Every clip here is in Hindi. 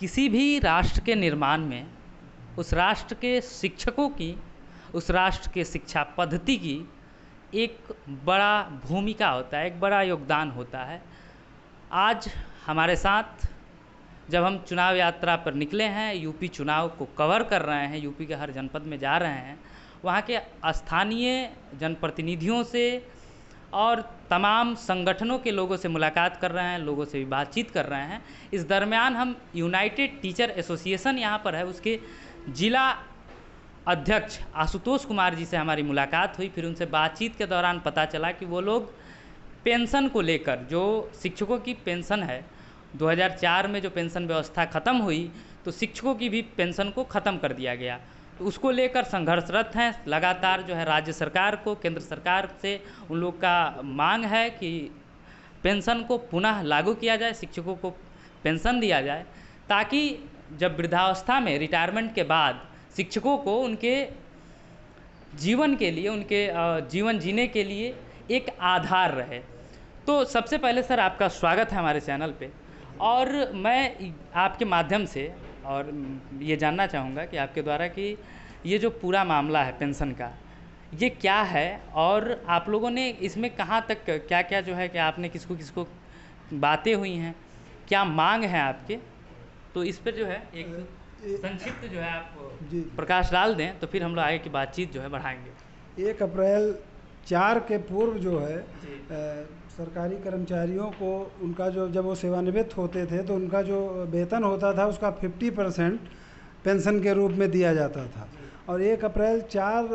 किसी भी राष्ट्र के निर्माण में उस राष्ट्र के शिक्षकों की, उस राष्ट्र के शिक्षा पद्धति की एक बड़ा भूमिका होता है, एक बड़ा योगदान होता है। आज हमारे साथ जब हम चुनाव यात्रा पर निकले हैं, यूपी चुनाव को कवर कर रहे हैं, यूपी के हर जनपद में जा रहे हैं, वहाँ के स्थानीय जनप्रतिनिधियों से और तमाम संगठनों के लोगों से मुलाकात कर रहे हैं, लोगों से भी बातचीत कर रहे हैं। इस दरमियान हम यूनाइटेड टीचर एसोसिएशन यहाँ पर है, उसके जिला अध्यक्ष आशुतोष कुमार जी से हमारी मुलाकात हुई। फिर उनसे बातचीत के दौरान पता चला कि वो लोग पेंशन को लेकर, जो शिक्षकों की पेंशन है, 2004 में जो पेंशन व्यवस्था ख़त्म हुई तो शिक्षकों की भी पेंशन को ख़त्म कर दिया गया, तो उसको लेकर संघर्षरत हैं। लगातार जो है राज्य सरकार को, केंद्र सरकार से उन लोग का मांग है कि पेंशन को पुनः लागू किया जाए, शिक्षकों को पेंशन दिया जाए, ताकि जब वृद्धावस्था में रिटायरमेंट के बाद शिक्षकों को उनके जीवन के लिए, उनके जीवन जीने के लिए एक आधार रहे। तो सबसे पहले सर आपका स्वागत है हमारे चैनल पे, और मैं आपके माध्यम से और ये जानना चाहूँगा कि आपके द्वारा कि ये जो पूरा मामला है पेंशन का, ये क्या है और आप लोगों ने इसमें कहाँ तक क्या क्या जो है कि आपने किसको किसको बातें हुई हैं, क्या मांग है आपके, तो इस पर जो है एक संक्षिप्त जो है आप प्रकाश डाल दें, तो फिर हम लोग आगे की बातचीत जो है बढ़ाएंगे। 1 अप्रैल 4 के पूर्व जो है सरकारी कर्मचारियों को उनका जो, जब वो सेवानिवृत्त होते थे तो उनका जो वेतन होता था उसका 50% पेंशन के रूप में दिया जाता था। और 1 अप्रैल 4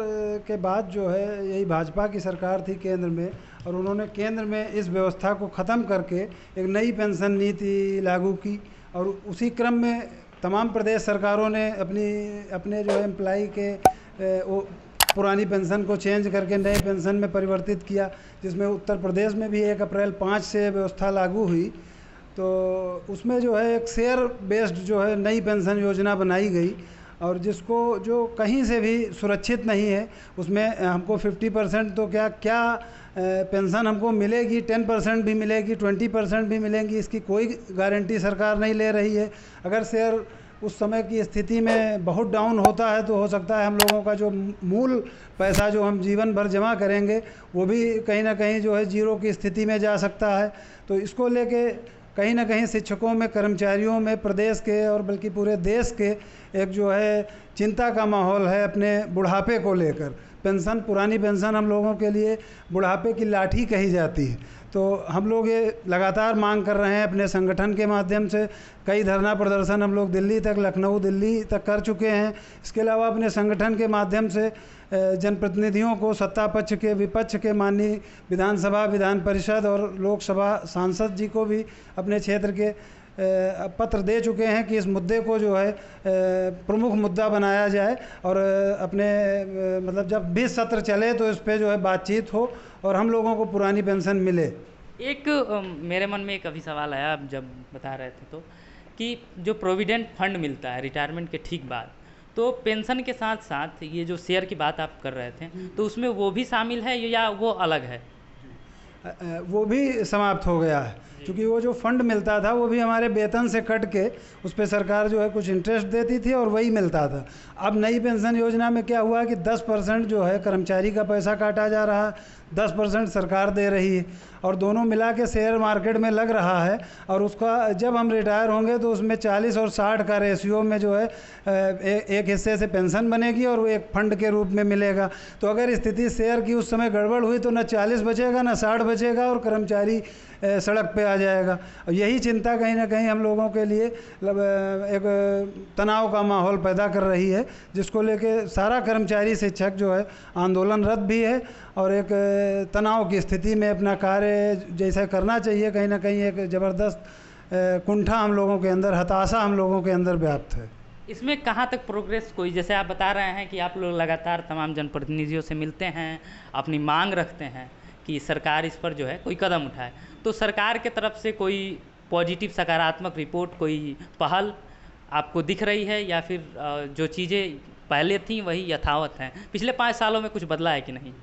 के बाद जो है, यही भाजपा की सरकार थी केंद्र में, और उन्होंने केंद्र में इस व्यवस्था को ख़त्म करके एक नई पेंशन नीति लागू की। और उसी क्रम में तमाम प्रदेश सरकारों ने अपने जो एम्प्लाई के वो पुरानी पेंशन को चेंज करके नए पेंशन में परिवर्तित किया, जिसमें उत्तर प्रदेश में भी 1 अप्रैल 5 से व्यवस्था लागू हुई। तो उसमें जो है एक शेयर बेस्ड जो है नई पेंशन योजना बनाई गई, और जिसको जो कहीं से भी सुरक्षित नहीं है, उसमें हमको 50% तो क्या पेंशन हमको मिलेगी, 10% भी मिलेगी, 20% भी मिलेंगी, इसकी कोई गारंटी सरकार नहीं ले रही है। अगर शेयर उस समय की स्थिति में बहुत डाउन होता है तो हो सकता है हम लोगों का जो मूल पैसा जो हम जीवन भर जमा करेंगे वो भी कहीं ना कहीं जो है जीरो की स्थिति में जा सकता है। तो इसको लेके कहीं ना कहीं शिक्षकों में, कर्मचारियों में, प्रदेश के और बल्कि पूरे देश के एक जो है चिंता का माहौल है अपने बुढ़ापे को लेकर। पेंशन, पुरानी पेंशन हम लोगों के लिए बुढ़ापे की लाठी कही जाती है। तो हम लोग ये लगातार मांग कर रहे हैं अपने संगठन के माध्यम से। कई धरना प्रदर्शन हम लोग दिल्ली तक, लखनऊ, दिल्ली तक कर चुके हैं। इसके अलावा अपने संगठन के माध्यम से जनप्रतिनिधियों को, सत्ता पक्ष के, विपक्ष के, माननीय विधानसभा, विधान परिषद और लोकसभा सांसद जी को भी अपने क्षेत्र के पत्र दे चुके हैं कि इस मुद्दे को जो है प्रमुख मुद्दा बनाया जाए, और अपने मतलब जब भी सत्र चले तो इस पे जो है बातचीत हो और हम लोगों को पुरानी पेंशन मिले। एक मेरे मन में एक अभी सवाल आया, आप जब बता रहे थे तो, कि जो प्रोविडेंट फंड मिलता है रिटायरमेंट के ठीक बाद, तो पेंशन के साथ साथ ये जो शेयर की बात आप कर रहे थे, तो उसमें वो भी शामिल है या वो अलग है? वो भी समाप्त हो गया है, क्योंकि वो जो फंड मिलता था वो भी हमारे वेतन से कट के उस पर सरकार जो है कुछ इंटरेस्ट देती थी और वही मिलता था। अब नई पेंशन योजना में क्या हुआ कि 10% जो है कर्मचारी का पैसा काटा जा रहा है, 10% सरकार दे रही है, और दोनों मिला के शेयर मार्केट में लग रहा है। और उसका जब हम रिटायर होंगे तो उसमें 40 और 60 का रेशियो में जो है एक हिस्से से पेंशन बनेगी और वो एक फंड के रूप में मिलेगा। तो अगर स्थिति शेयर की उस समय गड़बड़ हुई तो न 40 बचेगा न 60 बचेगा, और कर्मचारी सड़क पे आ जाएगा। और यही चिंता कहीं ना कहीं हम लोगों के लिए एक तनाव का माहौल पैदा कर रही है, जिसको लेके सारा कर्मचारी शिक्षक जो है आंदोलनरत भी है, और एक तनाव की स्थिति में अपना कार्य जैसा करना चाहिए, कहीं ना कहीं एक ज़बरदस्त कुंठा हम लोगों के अंदर, हताशा हम लोगों के अंदर व्याप्त है। इसमें कहाँ तक प्रोग्रेस कोई, जैसे आप बता रहे हैं कि आप लोग लगातार तमाम जनप्रतिनिधियों से मिलते हैं, अपनी मांग रखते हैं कि सरकार इस पर जो है कोई कदम उठाए, तो सरकार के तरफ से कोई पॉजिटिव, सकारात्मक रिपोर्ट, कोई पहल आपको दिख रही है, या फिर जो चीज़ें पहले थी वही यथावत हैं? पिछले 5 सालों में कुछ बदला है कि नहीं?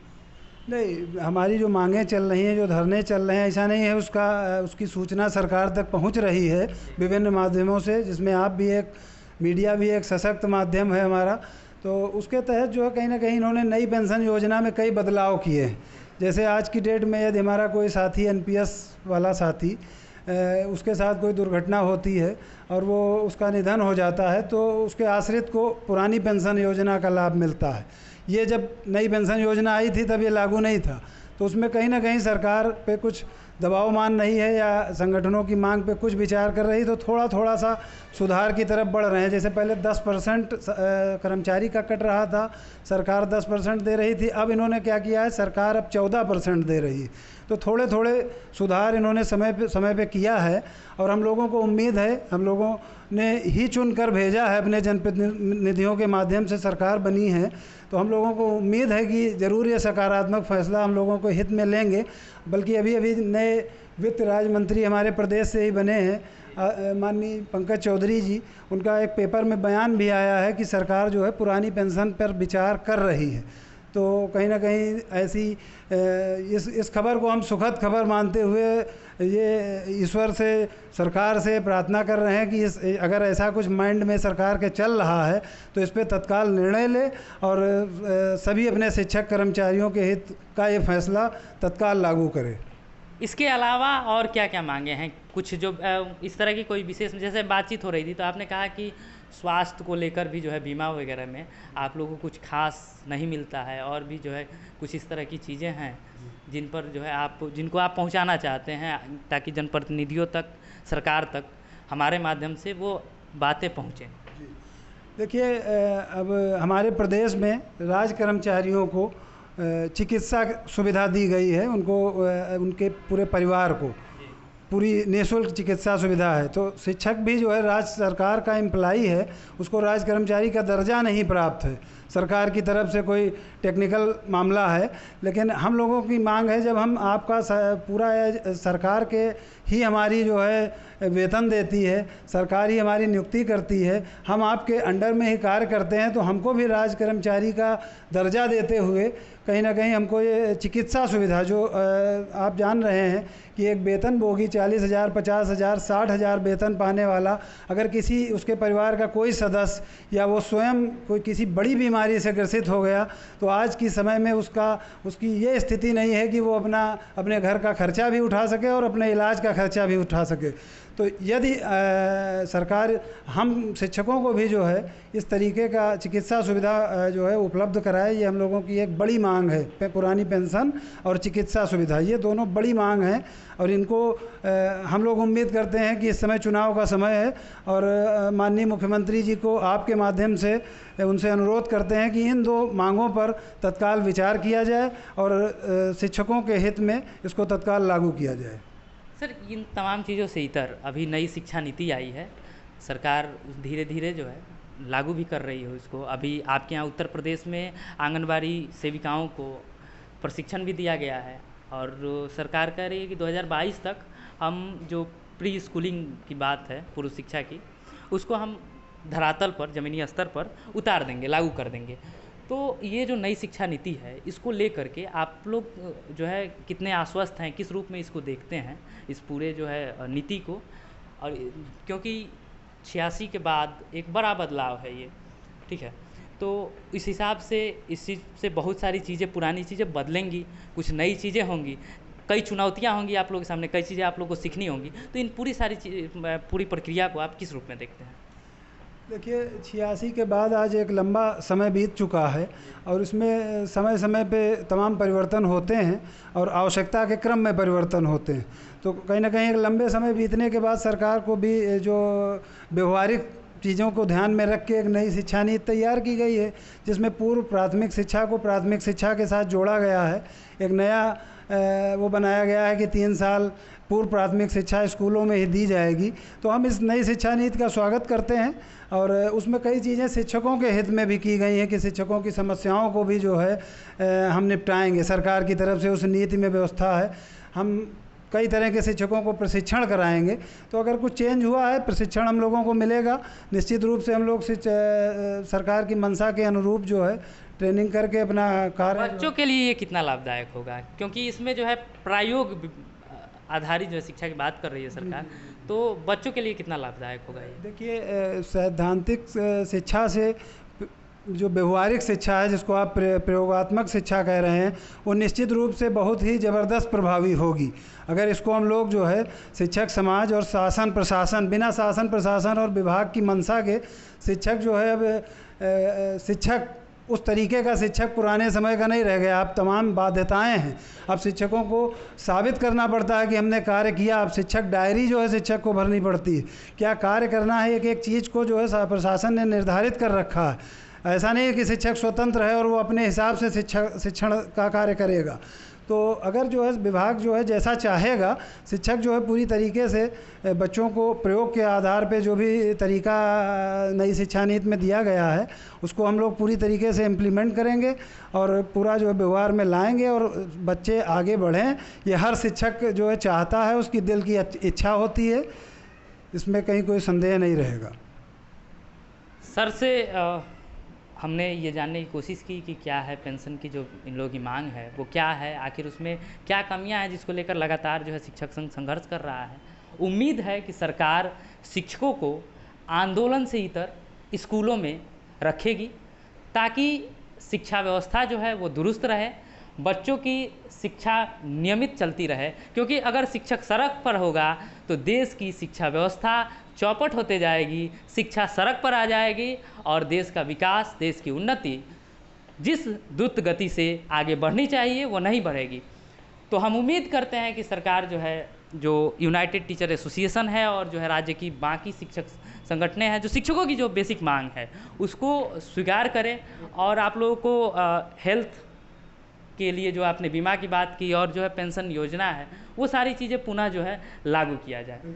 नहीं, हमारी जो मांगें चल रही हैं, जो धरने चल रहे हैं, ऐसा नहीं है, उसकी सूचना सरकार तक पहुंच रही है विभिन्न माध्यमों से, जिसमें आप भी एक मीडिया भी एक सशक्त माध्यम है हमारा। तो उसके तहत जो है कहीं ना कहीं इन्होंने नई पेंशन योजना में कई बदलाव किए हैं। जैसे आज की डेट में यदि हमारा कोई साथी एनपीएस वाला साथी उसके साथ कोई दुर्घटना होती है और वो उसका निधन हो जाता है, तो उसके आश्रित को पुरानी पेंशन योजना का लाभ मिलता है। ये जब नई पेंशन योजना आई थी तब ये लागू नहीं था, तो उसमें कहीं ना कहीं सरकार पे कुछ दबाव मान रही है या संगठनों की मांग पे कुछ विचार कर रही, तो थोड़ा थोड़ा सा सुधार की तरफ बढ़ रहे हैं। जैसे पहले 10% कर्मचारी का कट रहा था, सरकार 10% दे रही थी, अब इन्होंने क्या किया है, सरकार अब 14% दे रही है। तो थोड़े थोड़े सुधार इन्होंने समय पे किया है और हम लोगों को उम्मीद है, हम लोगों ने ही चुनकर भेजा है, अपने जनप्रतिनिधियों के माध्यम से सरकार बनी है, तो हम लोगों को उम्मीद है कि ज़रूर ये सकारात्मक फैसला हम लोगों को हित में लेंगे। बल्कि अभी अभी नए वित्त राज्य मंत्री हमारे प्रदेश से ही बने हैं, माननीय पंकज चौधरी जी, उनका एक पेपर में बयान भी आया है कि सरकार जो है पुरानी पेंशन पर विचार कर रही है। तो कहीं ना कहीं ऐसी इस खबर को हम सुखद खबर मानते हुए ये ईश्वर से, सरकार से प्रार्थना कर रहे हैं कि अगर ऐसा कुछ माइंड में सरकार के चल रहा है तो इस पर तत्काल निर्णय ले और सभी अपने शिक्षक कर्मचारियों के हित का ये फैसला तत्काल लागू करे। इसके अलावा और क्या क्या मांगे हैं? कुछ जो इस तरह की कोई विशेष, जैसे बातचीत हो रही थी तो आपने कहा कि स्वास्थ्य को लेकर भी जो है बीमा वगैरह में आप लोगों को कुछ खास नहीं मिलता है, और भी जो है कुछ इस तरह की चीज़ें हैं जिन पर जो है जिनको आप पहुंचाना चाहते हैं ताकि जनप्रतिनिधियों तक, सरकार तक हमारे माध्यम से वो बातें पहुँचें। देखिए, अब हमारे प्रदेश में राज्य कर्मचारियों को चिकित्सा सुविधा दी गई है, उनको उनके पूरे परिवार को पूरी निःशुल्क चिकित्सा सुविधा है। तो शिक्षक भी जो है राज्य सरकार का एम्प्लॉई है, उसको राज्य कर्मचारी का दर्जा नहीं प्राप्त है, सरकार की तरफ से कोई टेक्निकल मामला है। लेकिन हम लोगों की मांग है, जब हम आपका पूरा सरकार के ही हमारी जो है वेतन देती है, सरकार ही हमारी नियुक्ति करती है, हम आपके अंडर में ही कार्य करते हैं, तो हमको भी राज्य कर्मचारी का दर्जा देते हुए कहीं ना कहीं हमको ये चिकित्सा सुविधा, जो आप जान रहे हैं कि एक वेतनभोगी 40,000, 50,000, 60,000 वेतन पाने वाला अगर किसी उसके परिवार का कोई सदस्य या वो स्वयं कोई किसी बड़ी बीमारी से ग्रसित हो गया, तो आज की समय में उसकी ये स्थिति नहीं है कि वो अपने घर का खर्चा भी उठा सके और अपने इलाज का खर्चा भी उठा सके। तो यदि सरकार हम शिक्षकों को भी जो है इस तरीके का चिकित्सा सुविधा जो है उपलब्ध कराए, ये हम लोगों की एक बड़ी मांग है। पुरानी पेंशन और चिकित्सा सुविधा, ये दोनों बड़ी मांग हैं और इनको हम लोग उम्मीद करते हैं कि इस समय चुनाव का समय है और माननीय मुख्यमंत्री जी को आपके माध्यम से उनसे अनुरोध करते हैं कि इन दो मांगों पर तत्काल विचार किया जाए और शिक्षकों के हित में इसको तत्काल लागू किया जाए। सर, इन तमाम चीज़ों से इतर अभी नई शिक्षा नीति आई है, सरकार धीरे धीरे जो है लागू भी कर रही है उसको। अभी आपके यहाँ उत्तर प्रदेश में आंगनबाड़ी सेविकाओं को प्रशिक्षण भी दिया गया है और सरकार कह रही है कि 2022 तक हम जो प्री स्कूलिंग की बात है पूर्व शिक्षा की, उसको हम धरातल पर, ज़मीनी स्तर पर उतार देंगे, लागू कर देंगे। तो ये जो नई शिक्षा नीति है, इसको लेकर के आप लोग जो है कितने आश्वस्त हैं, किस रूप में इसको देखते हैं इस पूरे जो है नीति को? और क्योंकि 86 के बाद एक बड़ा बदलाव है ये, ठीक है, तो इस हिसाब से इस चीज़ से बहुत सारी चीज़ें, पुरानी चीज़ें बदलेंगी, कुछ नई चीज़ें होंगी, कई चुनौतियाँ होंगी आप लोगों के सामने, कई चीज़ें आप लोगों को सीखनी होंगी। तो इन पूरी प्रक्रिया को आप किस रूप में देखते हैं? देखिए, 86 के बाद आज एक लंबा समय बीत चुका है और इसमें समय समय पे तमाम परिवर्तन होते हैं और आवश्यकता के क्रम में परिवर्तन होते हैं। तो कहीं ना कहीं एक लंबे समय बीतने के बाद सरकार को भी जो व्यवहारिक चीज़ों को ध्यान में रख के एक नई शिक्षा नीति तैयार की गई है, जिसमें पूर्व प्राथमिक शिक्षा को प्राथमिक शिक्षा के साथ जोड़ा गया है। एक नया वो बनाया गया है कि 3 साल पूर्व प्राथमिक शिक्षा स्कूलों में ही दी जाएगी। तो हम इस नई शिक्षा नीति का स्वागत करते हैं और उसमें कई चीज़ें शिक्षकों के हित में भी की गई हैं कि शिक्षकों की समस्याओं को भी जो है हम निपटाएंगे। सरकार की तरफ से उस नीति में व्यवस्था है। हम कई तरह के शिक्षकों को प्रशिक्षण कराएंगे। तो अगर कुछ चेंज हुआ है, प्रशिक्षण हम लोगों को मिलेगा, निश्चित रूप से हम लोग सरकार की मंशा के अनुरूप जो है ट्रेनिंग करके अपना कार्य। बच्चों के लिए ये कितना लाभदायक होगा, क्योंकि इसमें जो है प्रायोग आधारित जो शिक्षा की बात कर रही है सरकार, तो बच्चों के लिए कितना लाभदायक होगा ये? देखिए, सैद्धांतिक शिक्षा से जो व्यवहारिक शिक्षा है, जिसको आप प्रयोगात्मक शिक्षा कह रहे हैं, वो निश्चित रूप से बहुत ही ज़बरदस्त प्रभावी होगी। अगर इसको हम लोग जो है शिक्षक समाज और शासन प्रशासन, बिना शासन प्रशासन और विभाग की मंशा के शिक्षक जो है, अब शिक्षक उस तरीके का शिक्षक पुराने समय का नहीं रह गया। अब तमाम बाध्यताएं हैं, अब शिक्षकों को साबित करना पड़ता है कि हमने कार्य किया। अब शिक्षक डायरी जो है शिक्षक को भरनी पड़ती है, क्या कार्य करना है। एक एक चीज़ को जो है प्रशासन ने निर्धारित कर रखा है। ऐसा नहीं है कि शिक्षक स्वतंत्र है और वो अपने हिसाब से शिक्षण का कार्य करेगा। तो अगर जो है विभाग जो है जैसा चाहेगा, शिक्षक जो है पूरी तरीके से बच्चों को प्रयोग के आधार पे जो भी तरीका नई शिक्षा नीति में दिया गया है, उसको हम लोग पूरी तरीके से इम्प्लीमेंट करेंगे और पूरा जो है व्यवहार में लाएंगे और बच्चे आगे बढ़ें। ये हर शिक्षक जो है चाहता है, उसकी दिल की इच्छा होती है, इसमें कहीं कोई संदेह नहीं रहेगा। सर से हमने ये जानने की कोशिश की कि क्या है पेंशन की जो इन लोगों की मांग है वो क्या है, आखिर उसमें क्या कमियां हैं, जिसको लेकर लगातार जो है शिक्षक संघ संघर्ष कर रहा है। उम्मीद है कि सरकार शिक्षकों को आंदोलन से इतर स्कूलों में रखेगी, ताकि शिक्षा व्यवस्था जो है वो दुरुस्त रहे, बच्चों की शिक्षा नियमित चलती रहे। क्योंकि अगर शिक्षक सड़क पर होगा तो देश की शिक्षा व्यवस्था चौपट होते जाएगी, शिक्षा सड़क पर आ जाएगी और देश का विकास, देश की उन्नति जिस द्रुत गति से आगे बढ़नी चाहिए वो नहीं बढ़ेगी। तो हम उम्मीद करते हैं कि सरकार जो है, जो यूनाइटेड टीचर एसोसिएशन है और जो है राज्य की बाकी शिक्षक संगठनें हैं, जो शिक्षकों की जो बेसिक मांग है उसको स्वीकार करें और आप लोगों को हेल्थ के लिए जो आपने बीमा की बात की और जो है पेंशन योजना है, वो सारी चीज़ें पुनः जो है लागू किया जाए।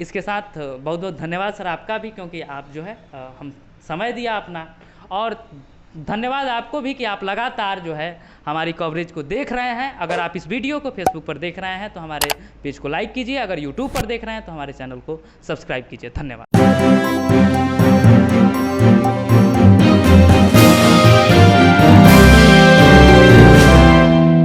इसके साथ बहुत बहुत धन्यवाद सर आपका भी, क्योंकि आप जो है हम समय दिया अपना, और धन्यवाद आपको भी कि आप लगातार जो है हमारी कवरेज को देख रहे हैं। अगर आप इस वीडियो को फेसबुक पर देख रहे हैं तो हमारे पेज को लाइक कीजिए, अगर यूट्यूब पर देख रहे हैं तो हमारे चैनल को सब्सक्राइब कीजिए। धन्यवाद।